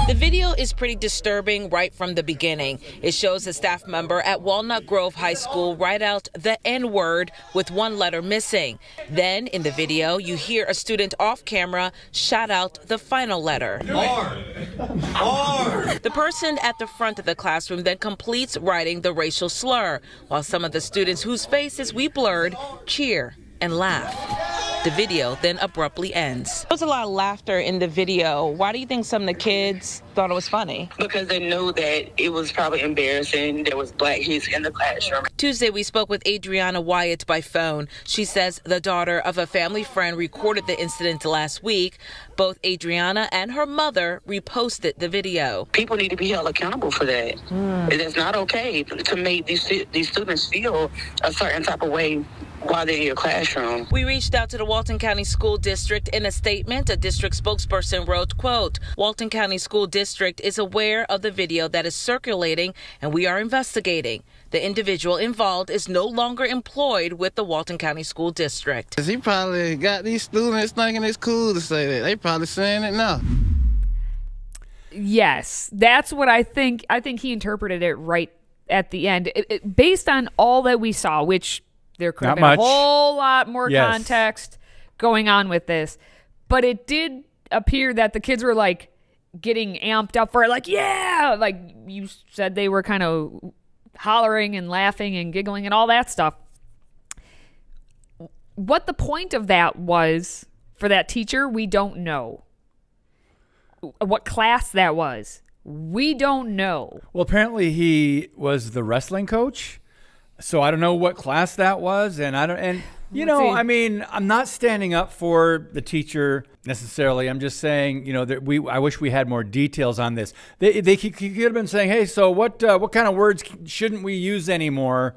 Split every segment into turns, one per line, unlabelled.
The video is pretty disturbing right from the beginning. It shows a staff member at Walnut Grove High School write out the N-word with one letter missing. Then in the video, you hear a student off camera shout out the final letter. R. The person at the front of the classroom then completes writing the racial slur, while some of the students whose faces we blurred cheer and laugh. The video then abruptly ends. There was a lot of laughter in the video. Why do you think some of the kids thought it was funny?
Because they knew that it was probably embarrassing. There was black kids in the classroom.
Tuesday, we spoke with Adriana Wyatt by phone. She says the daughter of a family friend recorded the incident last week. Both Adriana and her mother reposted the video.
People need to be held accountable for that. It is not okay to make these students feel a certain type of way while they're in your classroom.
We reached out to the Walton County School District. In a statement, a district spokesperson wrote, quote, Walton County School District is aware of the video that is circulating and we are investigating. The individual involved is no longer employed with the Walton County School District.
He probably got these students thinking it's cool to say that. They probably saying it now.
Yes, that's what I think. I think he interpreted it right at the end. Based on all that we saw, which there could have been a whole lot more context going on with this. But it did appear that the kids were like getting amped up for it. Like, yeah, like you said, they were kind of hollering and laughing and giggling and all that stuff. What the point of that was for that teacher, we don't know. What class that was, we don't know.
Well, apparently he was the wrestling coach. So I don't know what class that was, and I mean, I'm not standing up for the teacher necessarily. I'm just saying, that I wish we had more details on this. They could have been saying, hey, so what kind of words shouldn't we use anymore?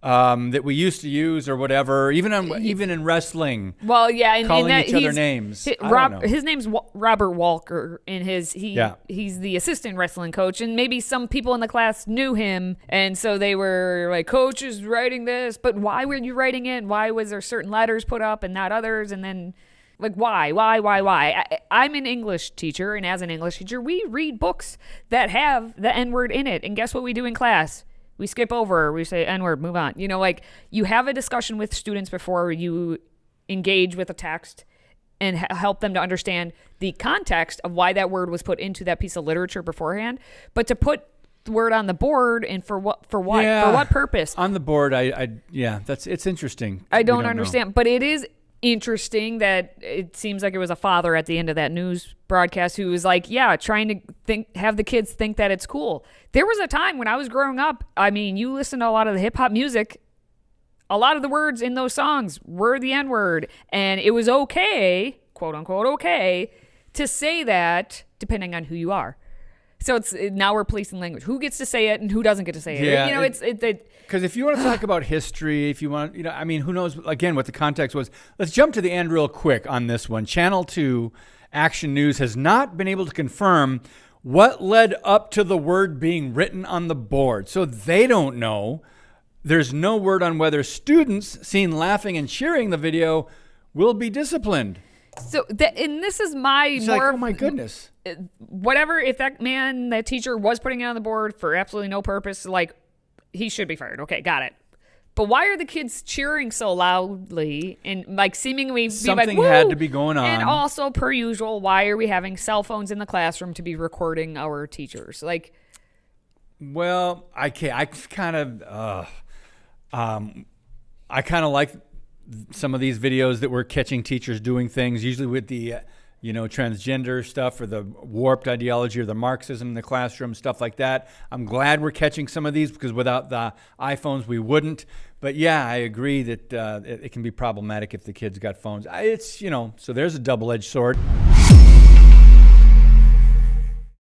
That we used to use or whatever, even in wrestling.
Well, yeah, and
calling each other names.
His name's Robert Walker, and he's the assistant wrestling coach, and maybe some people in the class knew him, and so they were like, "Coach is writing this, but why were you writing it? Why was there certain letters put up and not others?" And then, like, why? I'm an English teacher, and as an English teacher, we read books that have the N-word in it, and guess what we do in class? We skip over, we say N-word, move on. You have a discussion with students before you engage with a text and help them to understand the context of why that word was put into that piece of literature beforehand. But to put the word on the board and for what purpose?
On the board, it's interesting.
I don't understand, but it is interesting that it seems like it was a father at the end of that news broadcast who was like, trying to have the kids think that it's cool. There was a time when I was growing up, I mean, you listen to a lot of the hip hop music, a lot of the words in those songs were the N-word, and it was okay, quote unquote okay, to say that depending on who you are. So now we're policing language. Who gets to say it and who doesn't get to say it?
Yeah, because if you want to talk about history, if you want, who knows, again, what the context was. Let's jump to the end real quick on this one. Channel 2 Action News has not been able to confirm what led up to the word being written on the board. So they don't know. There's no word on whether students seen laughing and cheering the video will be disciplined.
So, and this is my
more... Like, oh my goodness.
Whatever, if that teacher was putting it on the board for absolutely no purpose, like, he should be fired. Okay, got it. But why are the kids cheering so loudly and like seemingly
something had to be going on?
And also, per usual, why are we having cell phones in the classroom to be recording our teachers? Like,
well, I kind of like some of these videos that we're catching teachers doing things, usually with the transgender stuff or the warped ideology or the Marxism in the classroom, stuff like that. I'm glad we're catching some of these because without the iPhones, we wouldn't. But yeah, I agree that it can be problematic if the kids got phones. So there's a double-edged sword.